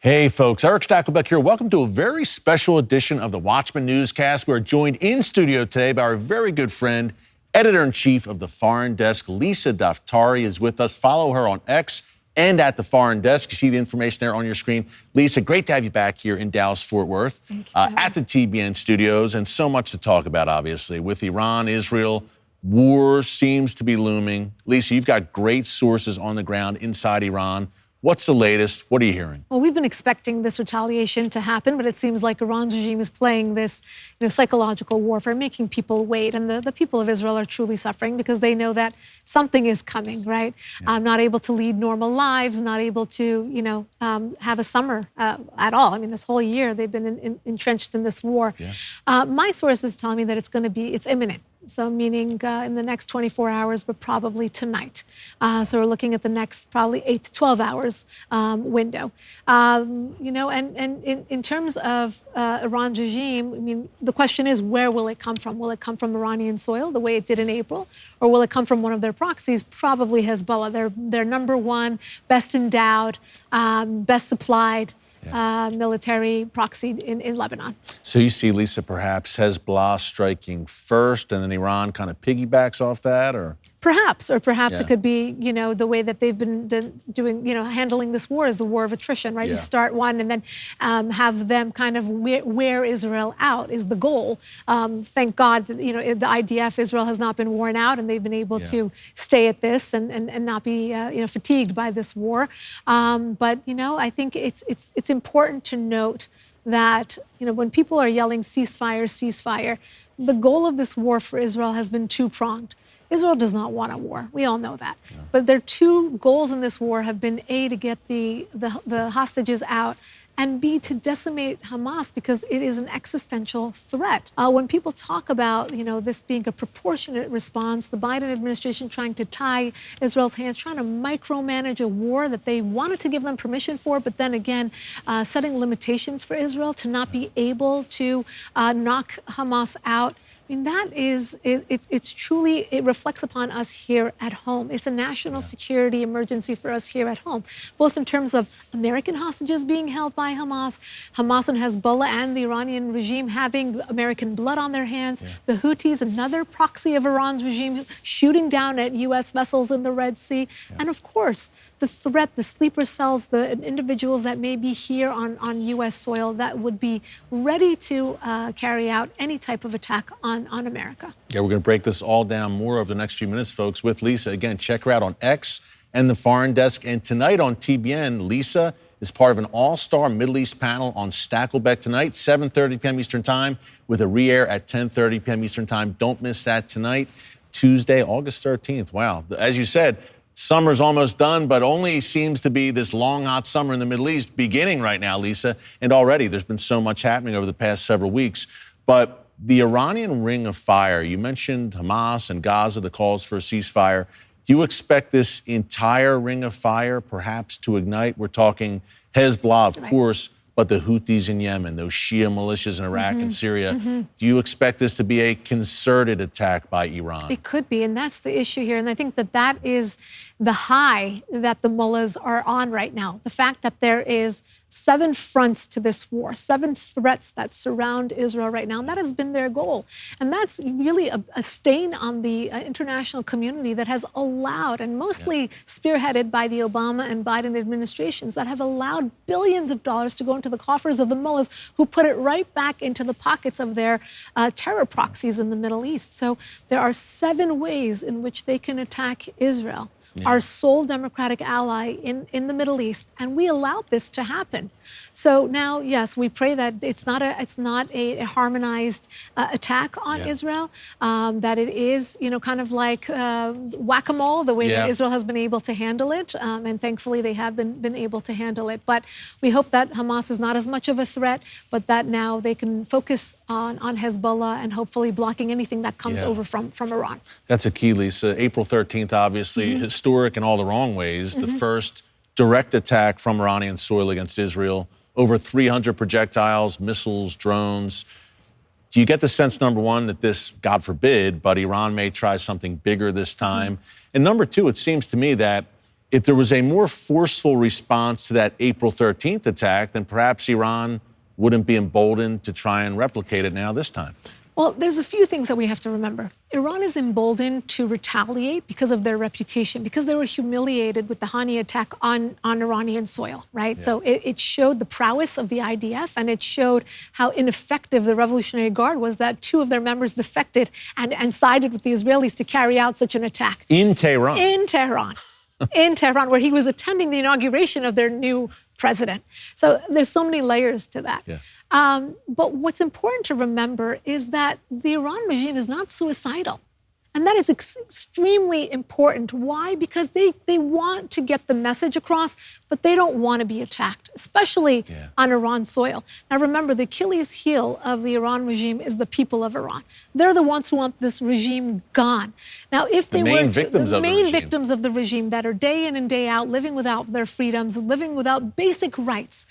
Hey folks, Erick Stakelbeck here. Welcome to a very special edition of the Watchman Newscast. We're joined in studio today by our very good friend, Editor-in-Chief of the Foreign Desk, Lisa Daftari is with us. Follow her on X and at the Foreign Desk. You see the information there on your screen. Lisa, great to have you back here in Dallas-Fort Worth at the TBN studios, and so much to talk about, obviously, with Iran, Israel. War seems to be looming. Lisa, you've got great sources on the ground inside Iran. What's the latest? What are you hearing? Well, we've been expecting this retaliation to happen, but it seems like Iran's regime is playing this, psychological warfare, making people wait. And the people of Israel are truly suffering because they know that something is coming, right? Yeah. Not able to lead normal lives, not able to, have a summer at all. I mean, this whole year they've been entrenched in this war. Yeah. My sources tell me that it's imminent. So meaning in the next 24 hours, but probably tonight. So we're looking at the next probably 8 to 12 hours window. And in terms of Iran's regime, I mean, the question is, where will it come from? Will it come from Iranian soil, the way it did in April? Or will it come from one of their proxies, probably Hezbollah, their number one, best endowed, best supplied military proxy in Lebanon. So you see, Lisa, perhaps Hezbollah striking first and then Iran kind of piggybacks off that, or? Perhaps it could be, the way that they've been doing, handling this war is the war of attrition, right? Yeah. You start one and then have them kind of wear Israel out is the goal. Thank God that, the IDF, Israel has not been worn out and they've been able to stay at this and not be, fatigued by this war. But, I think it's important to note that, when people are yelling ceasefire, ceasefire, the goal of this war for Israel has been two-pronged. Israel does not want a war. We all know that. Yeah. But their two goals in this war have been, A, to get the hostages out, and B, to decimate Hamas because it is an existential threat. When people talk about, this being a proportionate response, the Biden administration trying to tie Israel's hands, trying to micromanage a war that they wanted to give them permission for, but then again, setting limitations for Israel to not be able to knock Hamas out. I mean, it's truly, it reflects upon us here at home. It's a national security emergency for us here at home, both in terms of American hostages being held by Hamas and Hezbollah and the Iranian regime having American blood on their hands, the Houthis, another proxy of Iran's regime, shooting down at U.S. vessels in the Red Sea, and of course, the threat, the sleeper cells, the individuals that may be here on U.S. soil that would be ready to carry out any type of attack on America. Yeah, we're going to break this all down more over the next few minutes, folks, with Lisa. Again, check her out on X and the Foreign Desk. And tonight on TBN, Lisa is part of an all-star Middle East panel on Stakelbeck tonight, 7:30 p.m. Eastern Time, with a re-air at 10:30 p.m. Eastern Time. Don't miss that tonight, Tuesday, August 13th. Wow. As you said, summer's almost done, but only seems to be this long, hot summer in the Middle East beginning right now, Lisa. And already there's been so much happening over the past several weeks. But the Iranian Ring of Fire, you mentioned Hamas and Gaza, the calls for a ceasefire. Do you expect this entire Ring of Fire perhaps to ignite? We're talking Hezbollah, of course, but the Houthis in Yemen, those Shia militias in Iraq and Syria. Do you expect this to be a concerted attack by Iran? It could be, and that's the issue here. And I think that is the high that the mullahs are on right now. The fact that there is 7 fronts to this war, 7 threats that surround Israel right now, and that has been their goal. And that's really a stain on the international community that has allowed, and mostly spearheaded by the Obama and Biden administrations, that have allowed billions of dollars to go into the coffers of the mullahs, who put it right back into the pockets of their terror proxies in the Middle East. So there are 7 ways in which they can attack Israel. Our sole democratic ally in the Middle East, and we allowed this to happen. So now, yes, we pray that it's not a harmonized attack on Israel, that it is, kind of like whack-a-mole, the way that Israel has been able to handle it, and thankfully they have been able to handle it. But we hope that Hamas is not as much of a threat, but that now they can focus on Hezbollah and hopefully blocking anything that comes over from Iran. That's a key, Lisa. April 13th, obviously, historic in all the wrong ways. The first direct attack from Iranian soil against Israel. Over 300 projectiles, missiles, drones. Do you get the sense, number one, that this, God forbid, but Iran may try something bigger this time? And number two, it seems to me that if there was a more forceful response to that April 13th attack, then perhaps Iran wouldn't be emboldened to try and replicate it now this time. Well, there's a few things that we have to remember. Iran is emboldened to retaliate because of their reputation, because they were humiliated with the Hani attack on Iranian soil, right? Yeah. So it showed the prowess of the IDF, and it showed how ineffective the Revolutionary Guard was, that 2 of their members defected and sided with the Israelis to carry out such an attack. In Tehran. In Tehran. In Tehran, where he was attending the inauguration of their new president. So there's so many layers to that. Yeah. But what's important to remember is that the Iran regime is not suicidal. And that is extremely important. Why? Because they want to get the message across, but they don't want to be attacked, especially on Iran soil. Now, remember, the Achilles heel of the Iran regime is the people of Iran. They're the ones who want this regime gone. Now, if they were the main victims of the regime that are day in and day out living without their freedoms, living without basic rights,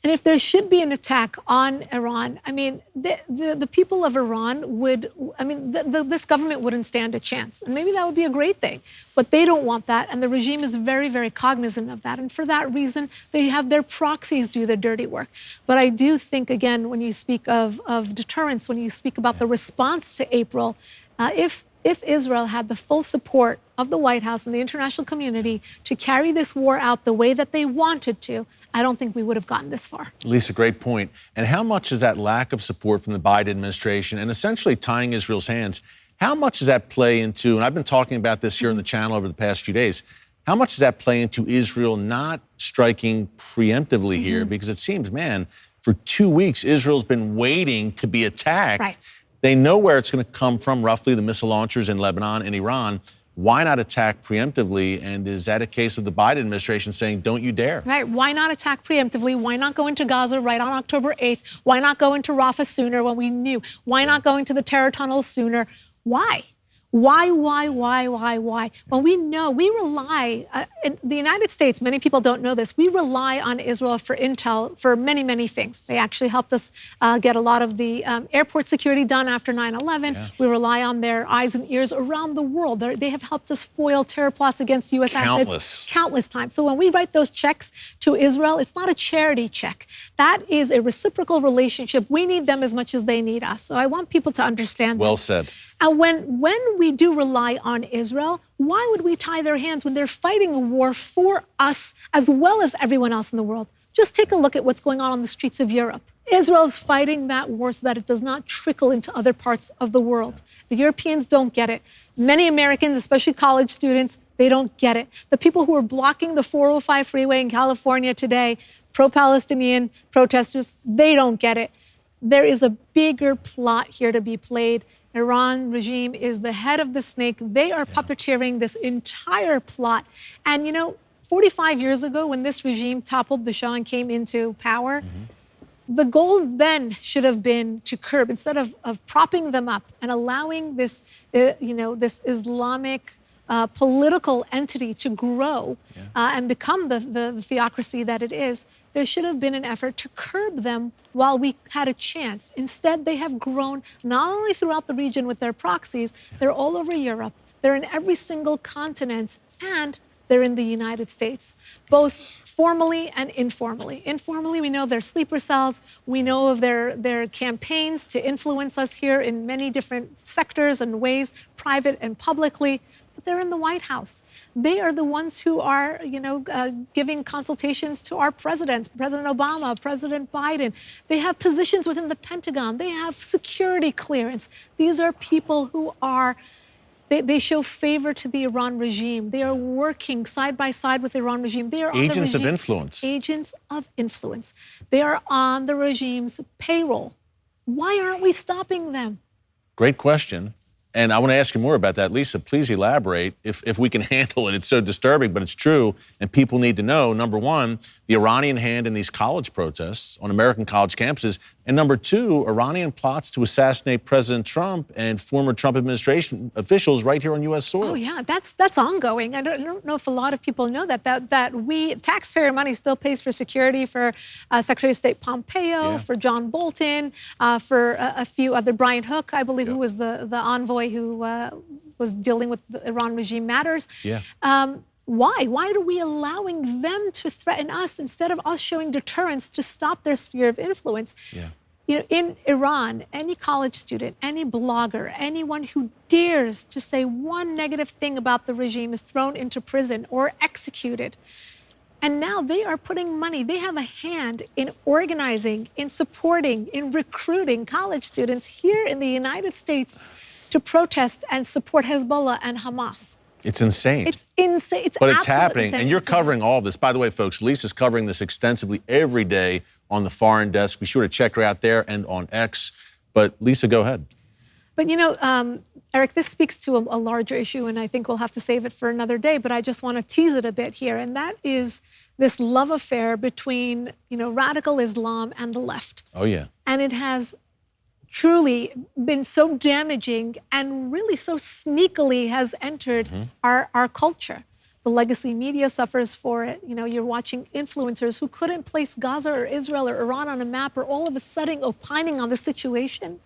and if there should be an attack on Iran, I mean, the people of Iran would, I mean, this government wouldn't stand a chance. And maybe that would be a great thing. But they don't want that. And the regime is very, very cognizant of that. And for that reason, they have their proxies do the dirty work. But I do think, again, when you speak of deterrence, when you speak about the response to April, if Israel had the full support of the White House and the international community to carry this war out the way that they wanted to, I don't think we would have gotten this far. Lisa, great point. And how much is that lack of support from the Biden administration and essentially tying Israel's hands, how much does that play into, and I've been talking about this here on the channel over the past few days, how much does that play into Israel not striking preemptively here? Because it seems, man, for 2 weeks, Israel's been waiting to be attacked. Right. They know where it's going to come from, roughly the missile launchers in Lebanon and Iran. Why not attack preemptively? And is that a case of the Biden administration saying, don't you dare? Right. Why not attack preemptively? Why not go into Gaza right on October 8th? Why not go into Rafah sooner when we knew? Why not go into the terror tunnels sooner? Why? Why? Well, we know, we rely, in the United States, many people don't know this, we rely on Israel for intel for many, many things. They actually helped us get a lot of the airport security done after 9/11. Yeah. We rely on their eyes and ears around the world. They have helped us foil terror plots against U.S. assets countless times. So when we write those checks to Israel, it's not a charity check. That is a reciprocal relationship. We need them as much as they need us. So I want people to understand that. Well said. And when we do rely on Israel, why would we tie their hands when they're fighting a war for us as well as everyone else in the world? Just take a look at what's going on the streets of Europe. Israel's fighting that war so that it does not trickle into other parts of the world. The Europeans don't get it. Many Americans, especially college students, they don't get it. The people who are blocking the 405 freeway in California today, pro-Palestinian protesters, they don't get it. There is a bigger plot here to be played. Iran regime is the head of the snake. They are puppeteering this entire plot. And, 45 years ago, when this regime toppled the Shah and came into power, the goal then should have been to curb, instead of propping them up and allowing this, this Islamic political entity to grow and become the theocracy that it is. There should have been an effort to curb them while we had a chance. Instead, they have grown not only throughout the region with their proxies, they're all over Europe, they're in every single continent, and they're in the United States, both formally and informally. Informally, we know they're sleeper cells. We know of their campaigns to influence us here in many different sectors and ways, private and publicly. But they're in the White House. They are the ones who are, giving consultations to our presidents, President Obama, President Biden. They have positions within the Pentagon. They have security clearance. These are people who are, they show favor to the Iran regime. They are working side by side with the Iran regime. They are on agents of influence. Agents of influence. They are on the regime's payroll. Why aren't we stopping them? Great question. And I want to ask you more about that. Lisa, please elaborate if we can handle it. It's so disturbing, but it's true. And people need to know, number one, the Iranian hand in these college protests on American college campuses. And number two, Iranian plots to assassinate President Trump and former Trump administration officials right here on U.S. soil. Oh, yeah, that's ongoing. I don't know if a lot of people know that we, taxpayer money still pays for security for Secretary of State Pompeo, for John Bolton, for a few other, Brian Hook, I believe, who was the envoy who was dealing with the Iran regime matters. Yeah. Why? Why are we allowing them to threaten us instead of us showing deterrence to stop their sphere of influence? Yeah. You know, in Iran, any college student, any blogger, anyone who dares to say one negative thing about the regime is thrown into prison or executed. And now they are putting money, they have a hand in organizing, in supporting, in recruiting college students here in the United States to protest and support Hezbollah and Hamas. It's insane. It's insane. It's but it's happening, insane. and you're covering all of this. By the way, folks, Lisa's covering this extensively every day on the Foreign Desk. Be sure to check her out there and on X. But Lisa, go ahead. But you know, Eric, this speaks to a larger issue, and I think we'll have to save it for another day. But I just want to tease it a bit here, and that is this love affair between, you know, radical Islam and the left. Oh yeah. And it has truly been so damaging and really so sneakily has entered our culture. The legacy media suffers for it. You know, you're watching influencers who couldn't place Gaza or Israel or Iran on a map are all of a sudden opining on the situation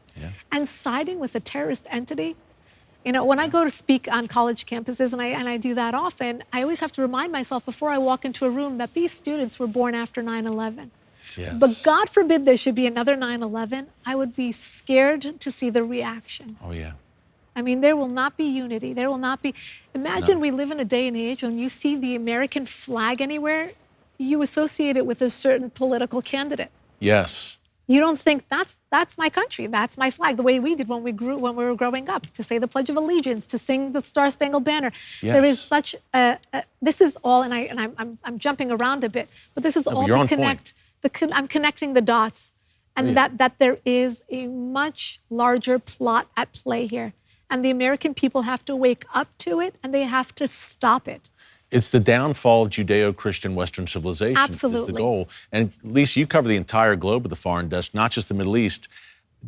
and siding with a terrorist entity. You know, when I go to speak on college campuses, and I do that often, I always have to remind myself before I walk into a room that these students were born after 9/11. Yes. But God forbid there should be another 9/11. I would be scared to see the reaction. Oh, yeah. I mean, there will not be unity. There will not be. Imagine we live in a day and age when you see the American flag anywhere, you associate it with a certain political candidate. Yes. You don't think that's my country, that's my flag, the way we did when we were growing up, to say the Pledge of Allegiance, to sing the Star Spangled Banner. Yes. There is such this is all, and I'm jumping around a bit, but this is all to connect. I'm connecting the dots, and that there is a much larger plot at play here. And the American people have to wake up to it, and they have to stop it. It's the downfall of Judeo-Christian Western civilization. Absolutely. Is the goal. And Lisa, you cover the entire globe with the Foreign Desk, not just the Middle East.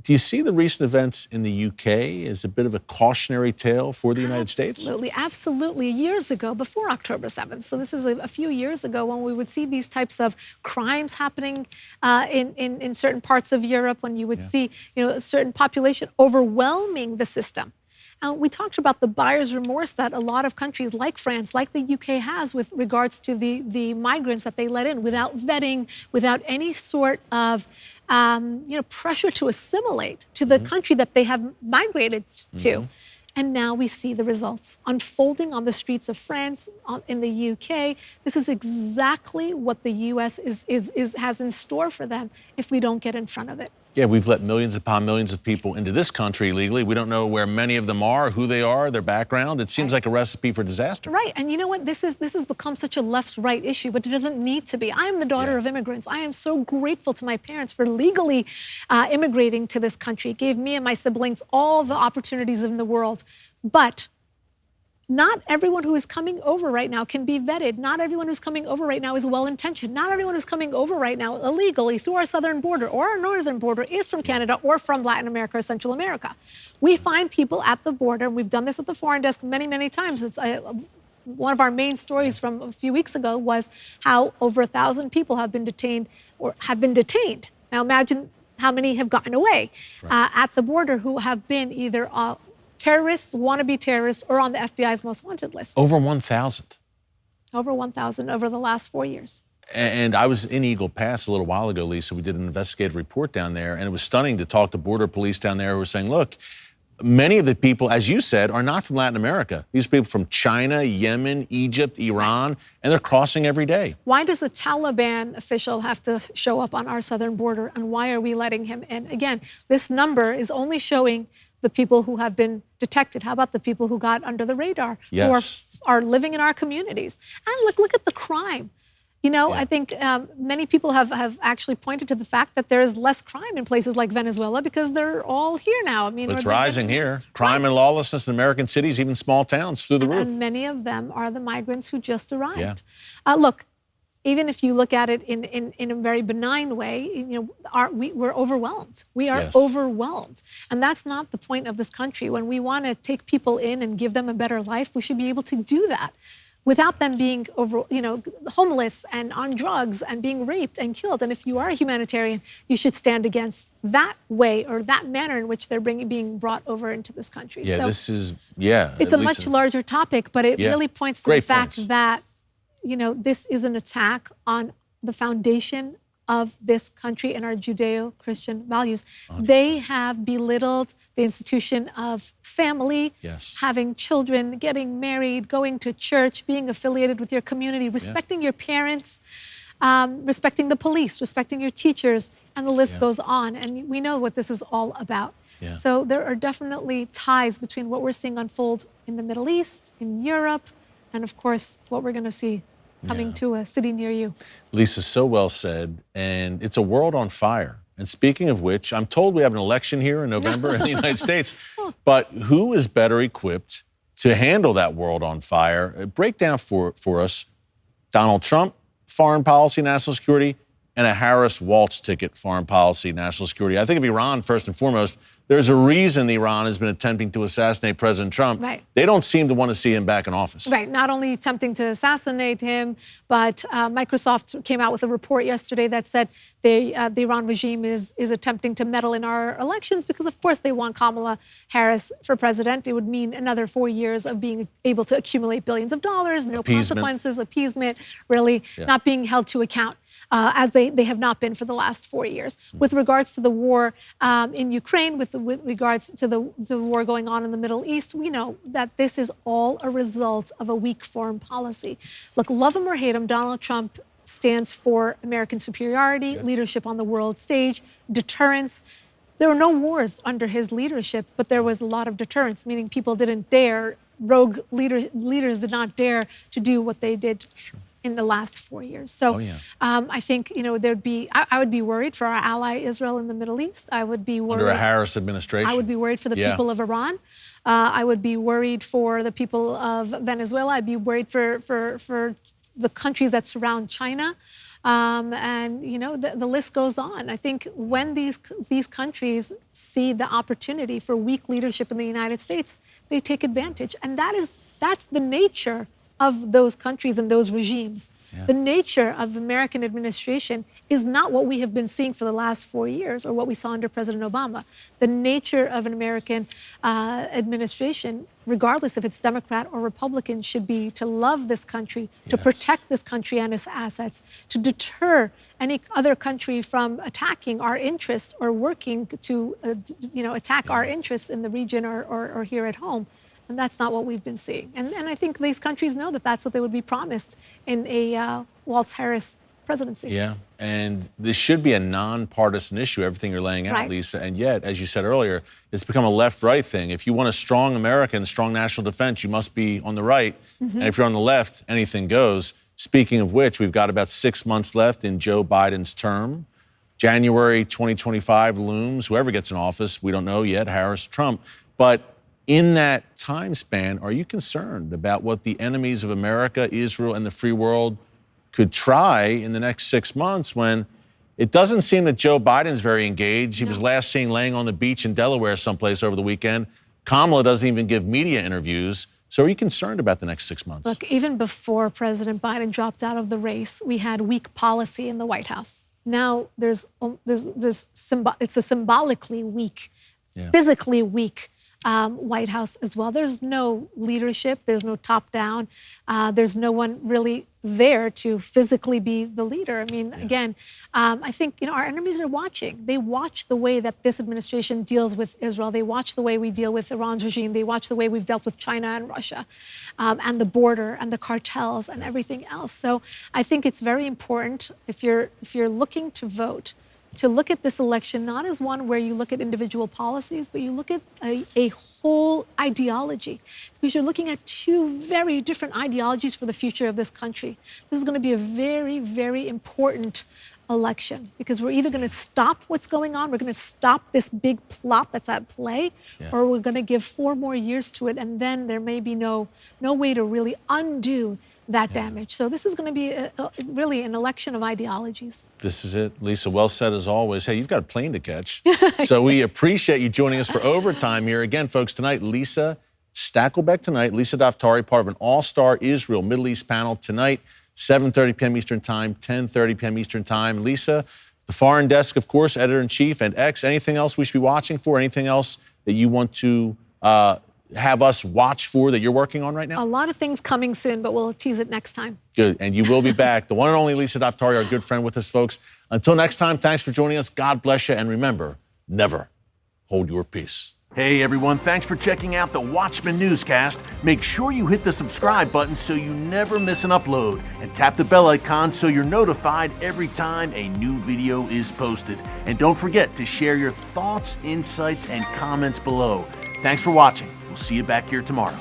Do you see the recent events in the UK as a bit of a cautionary tale for the United States? Absolutely, absolutely. Years ago, before October 7th, so this is a few years ago, when we would see these types of crimes happening in certain parts of Europe, when you would see, you know, a certain population overwhelming the system. We talked about the buyer's remorse that a lot of countries like France, like the UK has with regards to the migrants that they let in without vetting, without any sort of pressure to assimilate to the country that they have migrated to. And now we see the results unfolding on the streets of France, in the UK. This is exactly what the U.S. has in store for them if we don't get in front of it. Yeah, we've let millions upon millions of people into this country illegally. We don't know where many of them are, who they are, their background. It seems like a recipe for disaster. Right, and you know what? This has become such a left-right issue, but it doesn't need to be. I am the daughter of immigrants. I am so grateful to my parents for legally immigrating to this country. It gave me and my siblings all the opportunities in the world. But not everyone who is coming over right now can be vetted. Not everyone who's coming over right now is well-intentioned. Not everyone who's coming over right now illegally through our southern border or our northern border is from Canada or from Latin America or Central America. We find people at the border, and we've done this at the Foreign Desk many, many times. It's one of our main stories from a few weeks ago was how over 1,000 people have been detained or have been detained. Now imagine how many have gotten away at the border who have been either terrorists, wannabe terrorists, or on the FBI's most wanted list. Over 1,000. Over 1,000 over the last 4 years. And I was in Eagle Pass a little while ago, Lisa. We did an investigative report down there, and it was stunning to talk to border police down there who were saying, look, many of the people, as you said, are not from Latin America. These are people from China, Yemen, Egypt, Iran, and they're crossing every day. Why does a Taliban official have to show up on our southern border, and why are we letting him in? Again, this number is only showing the people who have been detected. How about the people who got under the radar, who are living in our communities? And look at the crime. You know, I think many people have actually pointed to the fact that there is less crime in places like Venezuela because they're all here now. I mean, it's rising here. Crime and lawlessness in American cities, even small towns, through the roof. And many of them are the migrants who just arrived. Look, even if you look at it in a very benign way, you know, we're overwhelmed. We are overwhelmed. And that's not the point of this country. When we want to take people in and give them a better life, we should be able to do that. without them being homeless and on drugs and being raped and killed. And if you are a humanitarian, you should stand against that way or that manner in which they're being brought over into this country. Yeah, so it's a much larger topic, but it really points to the fact that, this is an attack on the foundation of this country and our Judeo-Christian values. 100%. They have belittled the institution of family, having children, getting married, going to church, being affiliated with your community, respecting your parents, respecting the police, respecting your teachers, and the list goes on. And we know what this is all about. Yeah. So there are definitely ties between what we're seeing unfold in the Middle East, in Europe, and of course, what we're going to see coming to a city near you. Lisa, so well said. And it's a world on fire. And speaking of which, I'm told we have an election here in November in the United States. But who is better equipped to handle that world on fire? Break down for us Donald Trump, foreign policy, national security, and a Harris-Waltz ticket, foreign policy, national security. I think of Iran first and foremost. There's a reason Iran has been attempting to assassinate President Trump. Right. They don't seem to want to see him back in office. Right. Not only attempting to assassinate him, but Microsoft came out with a report yesterday that said the Iran regime is attempting to meddle in our elections because, of course, they want Kamala Harris for president. It would mean another 4 years of being able to accumulate billions of dollars, no consequences, appeasement, really not being held to account. As they have not been for the last 4 years. With regards to the war in Ukraine, with regards to the war going on in the Middle East, we know that this is all a result of a weak foreign policy. Look, love him or hate him, Donald Trump stands for American superiority, leadership on the world stage, deterrence. There were no wars under his leadership, but there was a lot of deterrence, meaning people didn't dare, rogue leaders did not dare to do what they did. In the last 4 years. So I think, I would be worried for our ally Israel in the Middle East. I would be worried. Under a Harris administration. I would be worried for the people of Iran. I would be worried for the people of Venezuela. I'd be worried for the countries that surround China. The list goes on. I think when these countries see the opportunity for weak leadership in the United States, they take advantage. And that's the nature of those countries and those regimes. The nature of American administration is not what we have been seeing for the last 4 years or what we saw under President Obama. The nature of an American administration, regardless if it's Democrat or Republican, should be to love this country, to protect this country and its assets, to deter any other country from attacking our interests or working to attack our interests in the region or here at home. And that's not what we've been seeing. And I think these countries know that that's what they would be promised in a Waltz-Harris presidency. Yeah, and this should be a nonpartisan issue, everything you're laying out, Lisa. And yet, as you said earlier, it's become a left-right thing. If you want a strong American, strong national defense, you must be on the right. And if you're on the left, anything goes. Speaking of which, we've got about 6 months left in Joe Biden's term. January 2025 looms. Whoever gets in office, we don't know yet, Harris, Trump. But in that time span, are you concerned about what the enemies of America, Israel, and the free world could try in the next 6 months when it doesn't seem that Joe Biden's very engaged? He was last seen laying on the beach in Delaware someplace over the weekend. Kamala doesn't even give media interviews. So are you concerned about the next 6 months? Look, even before President Biden dropped out of the race, we had weak policy in the White House. Now it's a symbolically weak, physically weak White House as well. There's no leadership. There's no top down. There's no one really there to physically be the leader. I mean, again, I think, our enemies are watching. They watch the way that this administration deals with Israel. They watch the way we deal with Iran's regime. They watch the way we've dealt with China and Russia and the border and the cartels and everything else. So I think it's very important if you're looking to vote, to look at this election not as one where you look at individual policies, but you look at a whole ideology, because you're looking at two very different ideologies for the future of this country. This is going to be a very, very important election, because we're either going to stop what's going on, we're going to stop this big plot that's at play, or we're going to give 4 more years to it, and then there may be no way to really undo that damage. So this is going to be really an election of ideologies. This is it. Lisa, well said as always. Hey, you've got a plane to catch. So we appreciate you joining us for overtime here. Again, folks, tonight, Lisa Stakelbeck tonight. Lisa Daftari, part of an all-star Israel Middle East panel tonight, 7:30 p.m. Eastern Time, 10:30 p.m. Eastern Time. Lisa, the Foreign Desk, of course, editor-in-chief, and X. Anything else we should be watching for? Anything else that you want to have us watch for that you're working on right now? A lot of things coming soon, but we'll tease it next time. Good, and you will be back. The one and only Lisa Daftari, our good friend with us, folks. Until next time, thanks for joining us. God bless you, and remember, never hold your peace. Hey everyone, thanks for checking out the Watchman Newscast. Make sure you hit the subscribe button so you never miss an upload, and tap the bell icon so you're notified every time a new video is posted. And don't forget to share your thoughts, insights, and comments below. Thanks for watching. We'll see you back here tomorrow.